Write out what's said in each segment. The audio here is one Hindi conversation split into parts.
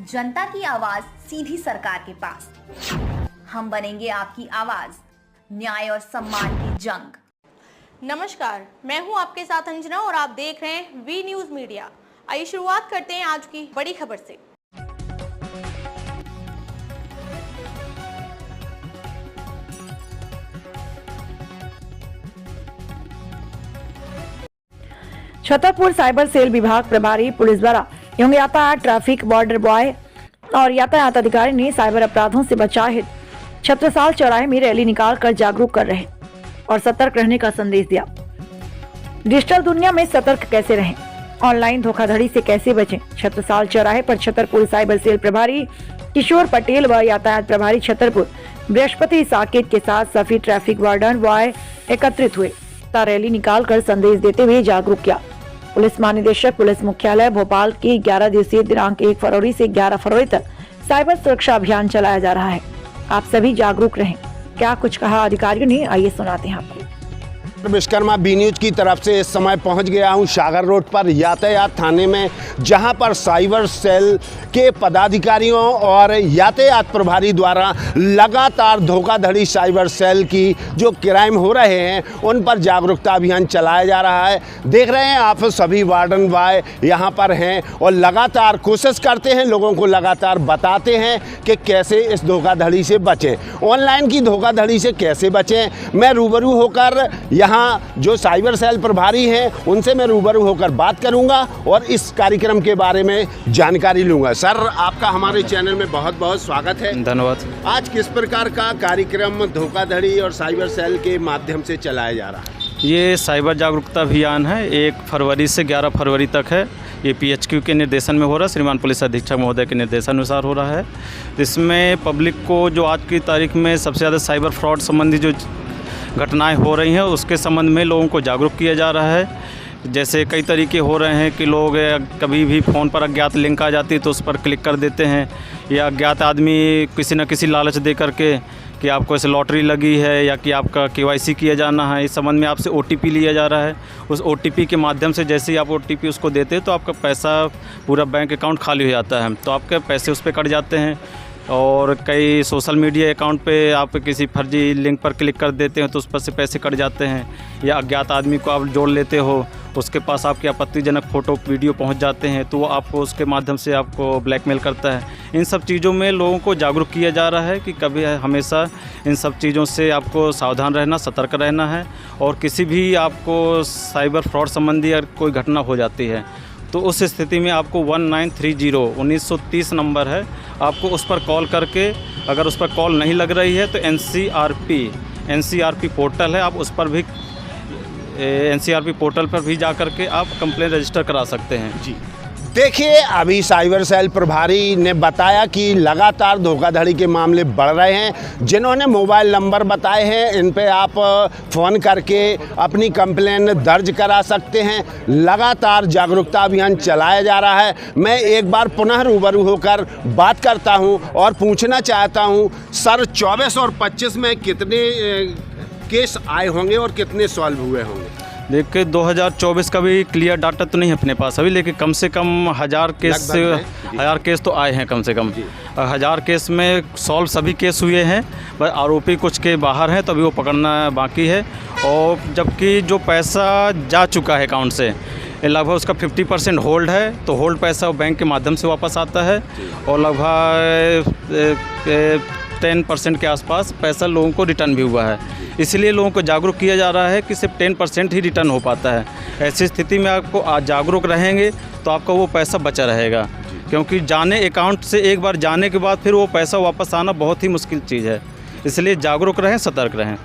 जनता की आवाज सीधी सरकार के पास। हम बनेंगे आपकी आवाज, न्याय और सम्मान की जंग। नमस्कार, मैं हूं आपके साथ अंजना और आप देख रहे हैं वी न्यूज मीडिया। आइए शुरुआत करते हैं आज की बड़ी खबर से। छतरपुर साइबर सेल विभाग प्रभारी पुलिस द्वारा एवं यातायात ट्रैफिक बॉर्डर बॉय और यातायात अधिकारी ने साइबर अपराधों से बचाव हेतु छत्रसाल चौराहे में रैली निकालकर जागरूक कर रहे और सतर्क रहने का संदेश दिया। डिजिटल दुनिया में सतर्क कैसे रहें, ऑनलाइन धोखाधड़ी से कैसे बचें। छत्रसाल चौराहे पर छतरपुर साइबर सेल प्रभारी किशोर पटेल व यातायात प्रभारी छतरपुर बृहस्पति साकेत के साथ सफी ट्रैफिक वार्डन बॉय एकत्रित हुए तथा रैली निकालकर संदेश देते हुए जागरूक किया। पुलिस महानिदेशक पुलिस मुख्यालय भोपाल की 11 दिवसीय दिनांक 1 फरवरी से 11 फरवरी तक साइबर सुरक्षा अभियान चलाया जा रहा है। आप सभी जागरूक रहें। क्या कुछ कहा अधिकारियों ने, आइए सुनाते हैं आपको। विश्वकर्मा बी न्यूज की तरफ से इस समय पहुंच गया हूं सागर रोड पर यातायात थाने में, जहां पर साइबर सेल के पदाधिकारियों और यातायात प्रभारी द्वारा लगातार धोखाधड़ी साइबर सेल की जो क्राइम हो रहे हैं उन पर जागरूकता अभियान चलाया जा रहा है। देख रहे हैं आप सभी वार्डन बॉय यहां पर हैं और लगातार कोशिश करते हैं, लोगों को लगातार बताते हैं कि कैसे इस धोखाधड़ी से बचें, ऑनलाइन की धोखाधड़ी से कैसे बचें। मैं रूबरू होकर यहाँ जो साइबर सेल प्रभारी हैं उनसे मैं रूबरू होकर बात करूंगा और इस कार्यक्रम के बारे में जानकारी लूंगा। सर, आपका हमारे चैनल में बहुत बहुत स्वागत है। धन्यवाद। आज किस प्रकार का कार्यक्रम धोखाधड़ी और साइबर सेल के माध्यम से चलाया जा रहा है? ये साइबर जागरूकता अभियान है, 1 फरवरी से 11 फरवरी तक है। ये PHQ के निर्देशन में हो रहा है, श्रीमान पुलिस अधीक्षक महोदय के निर्देशानुसार हो रहा है। इसमें पब्लिक को जो आज की तारीख में सबसे ज़्यादा साइबर फ्रॉड संबंधी जो घटनाएं हो रही हैं उसके संबंध में लोगों को जागरूक किया जा रहा है। जैसे कई तरीके हो रहे हैं कि लोग कभी भी फ़ोन पर अज्ञात लिंक आ जाती है तो उस पर क्लिक कर देते हैं, या अज्ञात आदमी किसी न किसी लालच दे करके कि आपको ऐसे लॉटरी लगी है या कि आपका KYC किया जाना है, इस संबंध में आपसे OTP लिया जा रहा है। उस OTP के माध्यम से जैसे ही आप OTP उसको देते हैं तो आपका पैसा पूरा बैंक अकाउंट खाली हो जाता है, तो आपके पैसे उस पर कट जाते हैं। और कई सोशल मीडिया अकाउंट पे आप किसी फर्जी लिंक पर क्लिक कर देते हैं तो उस पर से पैसे कट जाते हैं, या अज्ञात आदमी को आप जोड़ लेते हो, उसके पास आपकी आपत्तिजनक फ़ोटो वीडियो पहुंच जाते हैं तो वो आपको उसके माध्यम से आपको ब्लैकमेल करता है। इन सब चीज़ों में लोगों को जागरूक किया जा रहा है कि कभी हमेशा इन सब चीज़ों से आपको सावधान रहना, सतर्क रहना है। और किसी भी आपको साइबर फ्रॉड संबंधी अगर कोई घटना हो जाती है तो उस स्थिति में आपको 1930 नंबर है, आपको उस पर कॉल करके, अगर उस पर कॉल नहीं लग रही है तो NCRP पोर्टल है, आप उस पर भी NCRP पोर्टल पर भी जा करके आप कंप्लेंट रजिस्टर करा सकते हैं। जी देखिए, अभी साइबर सेल प्रभारी ने बताया कि लगातार धोखाधड़ी के मामले बढ़ रहे हैं। जिन्होंने मोबाइल नंबर बताए हैं इन पे आप फ़ोन करके अपनी कंप्लेन दर्ज करा सकते हैं। लगातार जागरूकता अभियान चलाया जा रहा है। मैं एक बार पुनः रूबरू होकर बात करता हूं और पूछना चाहता हूं, सर 24 और 25 में कितने केस आए होंगे और कितने सॉल्व हुए होंगे? देखिए 2024 का भी क्लियर डाटा तो नहीं है अपने पास अभी, लेकिन कम से कम 1000 केस तो आए हैं। कम से कम 1000 केस में सॉल्व सभी केस हुए हैं, बस आरोपी कुछ के बाहर हैं तो अभी वो पकड़ना बाकी है। और जबकि जो पैसा जा चुका है अकाउंट से लगभग उसका 50% होल्ड है, तो होल्ड पैसा बैंक के माध्यम से वापस आता है और लगभग 10% के आसपास पैसा लोगों को रिटर्न भी हुआ है। इसलिए लोगों को जागरूक किया जा रहा है कि सिर्फ 10% ही रिटर्न हो पाता है। ऐसी स्थिति में आपको आज जागरूक रहेंगे तो आपका वो पैसा बचा रहेगा, क्योंकि जाने अकाउंट से एक बार जाने के बाद फिर वो पैसा वापस आना बहुत ही मुश्किल चीज़ है। इसलिए जागरूक रहें, सतर्क रहें।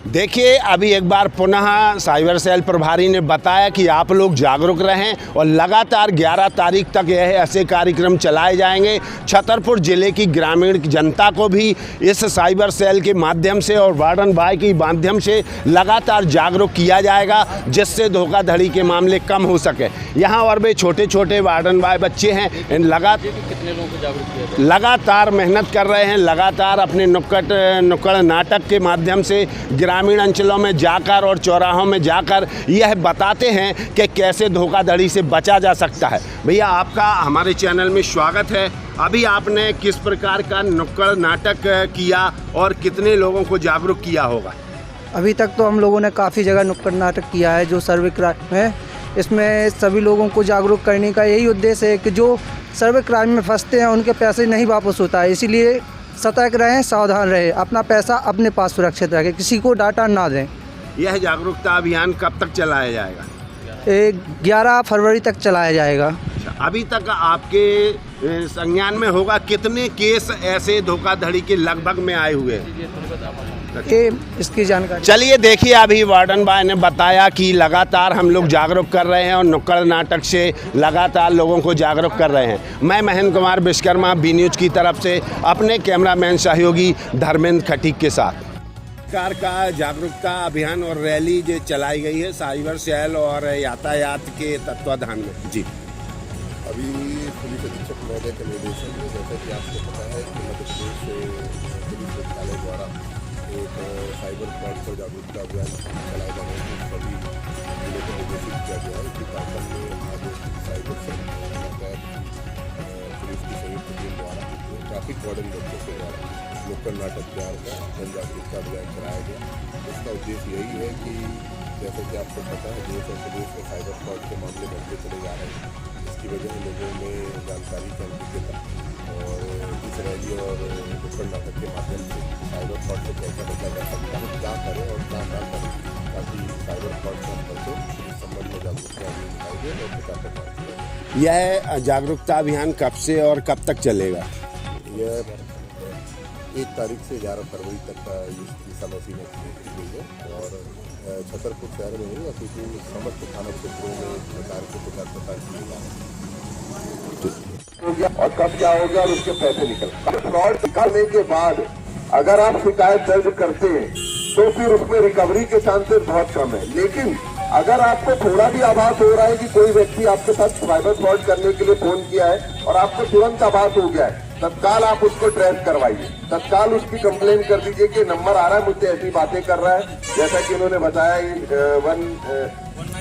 देखिए, अभी एक बार पुनः साइबर सेल प्रभारी ने बताया कि आप लोग जागरूक रहें और लगातार 11 तारीख तक यह ऐसे कार्यक्रम चलाए जाएंगे। छतरपुर ज़िले की ग्रामीण जनता को भी इस साइबर सेल के माध्यम से और वार्डन बॉय के माध्यम से लगातार जागरूक किया जाएगा, जिससे धोखाधड़ी के मामले कम हो सके। यहाँ और भी छोटे छोटे वार्डन बॉय बच्चे हैं, इन कितने लोगों को जागरूक किया जाए? लगातार मेहनत कर रहे हैं, लगातार अपने नुक्कड़ नाटक के माध्यम से ग्रामीण अंचलों में जाकर और चौराहों में जाकर यह बताते हैं कि कैसे धोखाधड़ी से बचा जा सकता है। भैया, आपका हमारे चैनल में स्वागत है। अभी आपने किस प्रकार का नुक्कड़ नाटक किया और कितने लोगों को जागरूक किया होगा? अभी तक तो हम लोगों ने काफ़ी जगह नुक्कड़ नाटक किया है जो सर्वे क्राइम है। इसमें सभी लोगों को जागरूक करने का यही उद्देश्य है कि जो सर्वे क्राइम में फंसते हैं उनके पैसे नहीं वापस होता है, इसीलिए सतर्क रहें, सावधान रहें, अपना पैसा अपने पास सुरक्षित रखें, किसी को डाटा ना दें। यह जागरूकता अभियान कब तक चलाया जाएगा? 11 फरवरी तक चलाया जाएगा। अभी तक आपके संज्ञान में होगा कितने केस ऐसे धोखाधड़ी के लगभग में आए हुए हैं? इसकी जानकारी चलिए देखिए, अभी वार्डन भाई ने बताया कि लगातार हम लोग जागरूक कर रहे हैं और नुक्कड़ नाटक से लगातार लोगों को जागरूक कर रहे हैं। मैं महेंद्र कुमार विश्वकर्मा, बी न्यूज़ की तरफ से अपने कैमरामैन सहयोगी धर्मेंद्र खटीक के साथ। सरकार का जागरूकता अभियान और रैली जो चलाई गई है साइबर सेल और यातायात के तत्वाधान में। जी, अभी पुलिस अधीक्षक महोदय के निर्देशन में, जैसा कि आपको पता है कि मध्य प्रदेश पुलिस मुख्यालय द्वारा एक साइबर फ्रॉड पर जागरूकता अभियान चलाए जाने की सभी जिलों को निर्देशित किया गया है। इसी कार्यक्रम में आज साइबर सेल पुलिस की संयुक्त टीम द्वारा ट्रैफिक वार्डन बच्चों के द्वारा नुक्कड़ नाटक तैयार कर जन जागरूकता अभियान चलाया गया। इसका उद्देश्य यही है कि जैसे कि आपको पता है देश और प्रदेश में साइबर फ्रॉड के मामले बढ़ते चले जा रहे हैं। इसकी वजह से लोगों में जानकारी की अनुकूलता और इस रैली और नुक्कड़ नाटक के माध्यम से साइबर फ्रॉड से कैसे बचा जा सकता है, क्या करें और क्या ना करें ताकि साइबर फ्रॉड से हम बचें, इस संबंध में जागरूकता अभियान दिखाई दे और प्रचार प्रसार किया। यह जागरूकता अभियान कब से और कब तक चलेगा? यह 1 तारीख से 11 फरवरी तक का इसकी समय सीमा की गई है और छतरपुर शहर में नहीं अपितु समस्त थाना क्षेत्रों में प्रचार को प्रचार प्रसार किया हो गया और कब क्या हो गया और उसके पैसे निकल। फ्रॉड निकालने के बाद अगर आप शिकायत दर्ज करते हैं तो फिर उसमें रिकवरी के चांसेस बहुत कम है। लेकिन अगर आपको थोड़ा भी आभास हो रहा है कि कोई व्यक्ति आपके साथ साइबर फ्रॉड करने के लिए फोन किया है और आपको तुरंत आभास हो गया है, तत्काल आप उसको ट्रेस करवाइए, तत्काल उसकी कंप्लेन कर दीजिए कि नंबर आ रहा है, मुझसे ऐसी बातें कर रहा है, जैसा कि उन्होंने बताया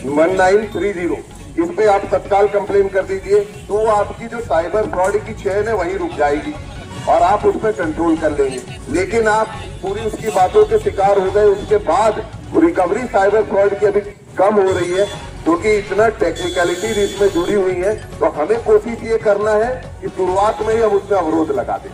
1930, इस पे आप तत्काल कंप्लेन कर दीजिए। तो आपकी जो साइबर फ्रॉड की चेन है वहीं रुक जाएगी और आप उस पर कंट्रोल कर लेंगे। लेकिन आप पूरी उसकी बातों के शिकार हो गए, उसके बाद रिकवरी साइबर फ्रॉड की अभी कम हो रही है क्योंकि इतना टेक्निकलिटी इसमें जुड़ी हुई है। तो हमें कोशिश ये करना है कि शुरुआत में ही हम उसमें अवरोध लगा दें।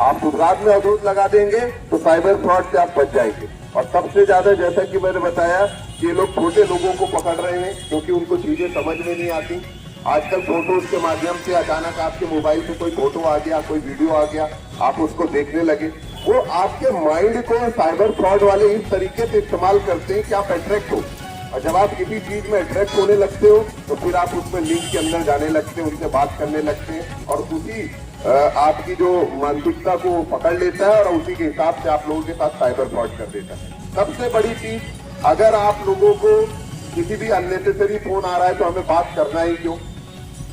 आप शुरुआत में अवरोध लगा देंगे तो साइबर फ्रॉड से आप बच जाएंगे। और सबसे ज्यादा जैसा कि मैंने बताया कि ये लोग छोटे लोगों को पकड़ रहे हैं क्योंकि उनको चीजें समझ में नहीं आती। आजकल फोटोज के माध्यम से अचानक आपके मोबाइल से कोई फोटो आ गया, कोई वीडियो आ गया, आप उसको देखने लगे, वो आपके माइंड को साइबर फ्रॉड वाले इस तरीके से इस्तेमाल करते हैं कि आप अट्रैक्ट हो। और जब आप किसी चीज में अट्रैक्ट होने लगते हो तो फिर आप उसमें लिंक के अंदर जाने लगते हैं, उनसे बात करने लगते हैं और उसी आपकी जो मानसिकता को पकड़ लेता है और उसी के हिसाब से आप लोगों के साथ साइबर फ्रॉड कर देता है। सबसे बड़ी चीज, अगर आप लोगों को किसी भी अननेसेसरी फोन आ रहा है तो हमें बात करना ही क्यों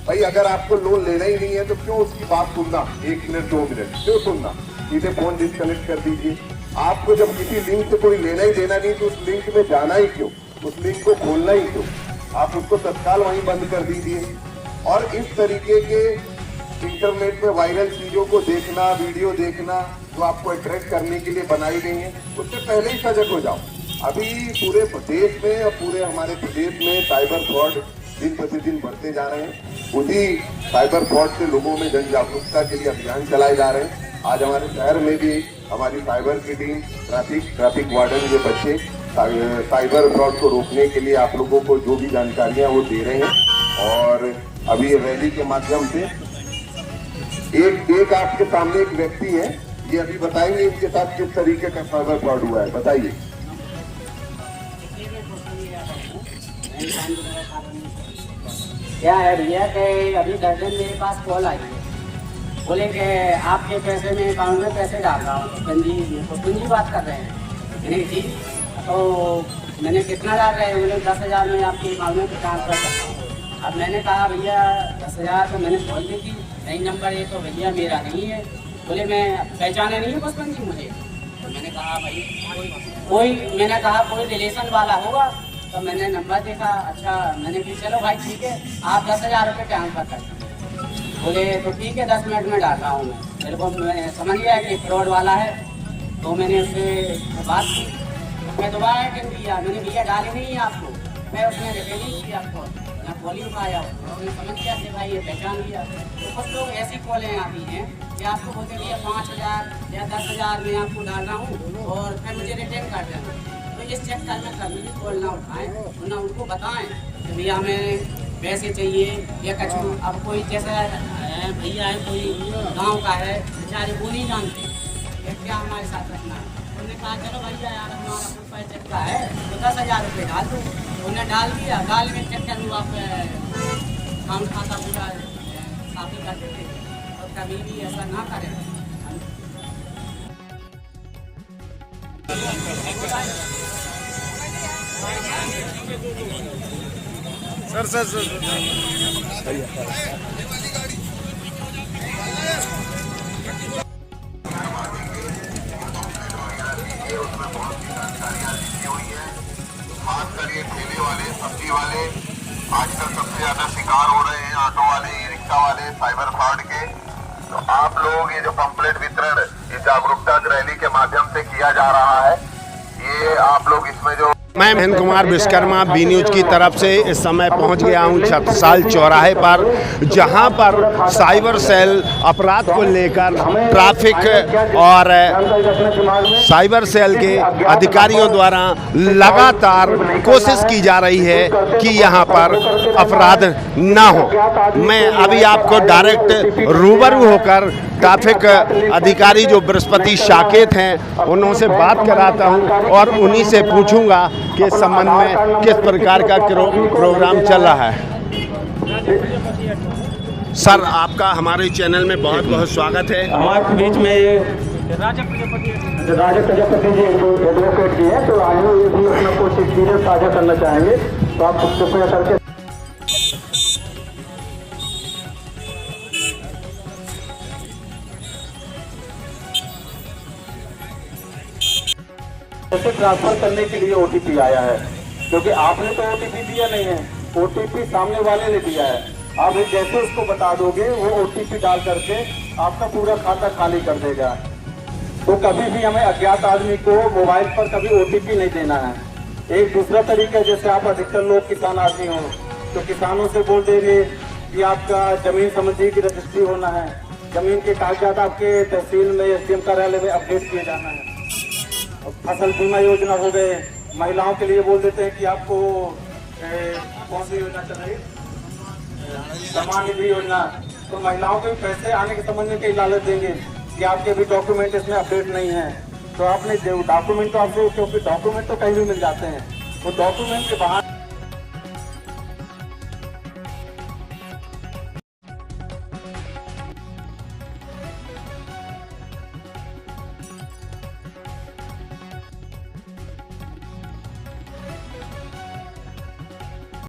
भाई? अगर आपको लोन लेना ही नहीं है तो क्यों उसकी बात सुनना 1 मिनट 2 मिनट, क्यों सुनना? सीधे फोन डिस्कनेक्ट कर दीजिए। आपको जब किसी लिंक से कोई लेना ही देना नहीं तो उस लिंक में जाना ही क्यों, उस लिंक को खोलना ही क्यों? आप उसको तत्काल वहीं बंद कर दीजिए। और इस तरीके के इंटरनेट में वायरल चीजों को देखना, वीडियो देखना जो आपको अट्रैक्ट करने के लिए बनाई गई है, उससे पहले ही सजग हो जाओ। अभी पूरे देश में और पूरे हमारे प्रदेश में साइबर फ्रॉड दिन प्रतिदिन बढ़ते जा रहे हैं। उसी साइबर फ्रॉड से लोगों में जन जागरूकता के लिए अभियान चलाए जा रहे हैं। आज हमारे शहर में भी हमारी साइबर की टीम, ट्रैफिक वार्डन, ये बच्चे साइबर फ्रॉड को रोकने के लिए आप लोगों को जो भी जानकारियां वो दे रहे हैं। और अभी रैली के माध्यम से एक आपके सामने एक व्यक्ति है, ये अभी बताएंगे इसके साथ किस तरीके का साइबर फ्रॉड हुआ है। बताइए। क्या है भैया कि अभी 10 दिन मेरे पास कॉल आई है, बोले कि आपके पैसे में अकाउंट में पैसे डाल रहा हूँ, पंजी बात कर रहे हैं। मैंने ठीक, तो मैंने कितना डाल रहे हैं? बोले 10,000 में आपके अकाउंट में ट्रांसफर करता हूँ। अब मैंने कहा भैया 10,000 तो मैंने खोल दी थी, नई नंबर है तो भैया मेरा नहीं है। बोले मैं पहचाने नहीं हूँ बचपन जी मुझे। तो मैंने कहा भाई मैंने कहा कोई रिलेशन वाला होगा। तो मैंने नंबर देखा, अच्छा, मैंने कहा चलो भाई ठीक है, आप 10,000 रुपये ट्रांसफर कर दीजिए। बोले तो ठीक है 10 मिनट में डाल रहा हूँ मैं। मेरे को समझ गया कि फ्रॉड वाला है, तो मैंने उससे बात की। मैं दोबारा अटेंड किया, मैंने भैया डाली नहीं है आपको, मैं उसने रिपेयरिंग की आपको, मैं वॉल्यूम आया, उसने समझ गया कि भाई ये पहचान लिया। तो कुछ लोग ऐसी कॉलें आती हैं कि आपको बोलते भैया 5000 या 10,000 में आपको डाल रहा हूँ और फिर मुझे रिटर्न कर देना। तो इस चक्कर में कभी भी कॉल ना उठाएं, ना उनको बताएं कि भैया हमें पैसे चाहिए या कछु। अब कोई जैसा भैया है, कोई गांव का है, बेचारे वो नहीं जानते कि क्या हमारे साथ रखना है। उन्होंने कहा चलो भैया यार हमारा कुछ पैसे का है तो 10,000 रुपये डाल दो। उन्हें डाल दिया, डाल में चक्कर में आप अकाउंट खाता पूरा साफी कर देते। और कभी भी ऐसा ना करें। खासकर ये ठेले वाले, सब्जी वाले आजकल सबसे ज्यादा शिकार हो रहे हैं, ऑटो वाले, ई रिक्शा वाले साइबर फ्रॉड के। तो आप लोग ये जो पंपलेट वितरण इस जागरूकता रैली के माध्यम से किया जा रहा है, ये आप लोग इसमें जो मैं महेंद्र कुमार विश्वकर्मा बी न्यूज की तरफ से इस समय पहुंच गया हूं छत्रसाल चौराहे पर, जहां पर साइबर सेल अपराध को लेकर ट्रैफिक और साइबर सेल के अधिकारियों द्वारा लगातार कोशिश की जा रही है कि यहां पर अपराध ना हो। मैं अभी आपको डायरेक्ट रूबरू होकर ट्रैफिक अधिकारी जो बृहस्पति साकेत हैं उनसे बात कराता हूं और उन्हीं से पूछूंगा कि इस संबंध में किस प्रकार का प्रोग्राम चल रहा है। सर आपका हमारे चैनल में बहुत बहुत स्वागत है। हमारे बीच में राजा प्रजापति जी एडवोकेट जी हैं, तो आइए ये भी अपना कुछ एक्सपीरियंस साझा करना चाहेंगे, तो आप कृपया करके। पैसे ट्रांसफर करने के लिए ओटीपी आया है, क्योंकि आपने तो ओटीपी दिया नहीं है, ओटीपी सामने वाले ने दिया है। आप जैसे उसको बता दोगे वो ओटीपी डाल करके आपका पूरा खाता खाली कर देगा। तो कभी भी हमें अज्ञात आदमी को मोबाइल पर कभी ओटीपी नहीं देना है। एक दूसरा तरीका, जैसे आप अधिकतर लोग किसान आदमी हो तो किसानों से बोल देंगे कि आपका जमीन संबंधी की रजिस्ट्री होना है, जमीन के कागजात आपके तहसील में एसडीएम कार्यालय में अपडेट किए जाना है। फसल बीमा योजना हो गए, महिलाओं के लिए बोल देते हैं कि आपको कौन सी योजना चल रही है, समान निधि योजना। तो महिलाओं के पैसे आने के संबंध में कई लालच देंगे कि आपके भी डॉक्यूमेंट इसमें अपडेट नहीं है। तो आपने डॉक्यूमेंट तो आपको, क्योंकि डॉक्यूमेंट तो कहीं भी मिल जाते हैं, वो डॉक्यूमेंट के बाहर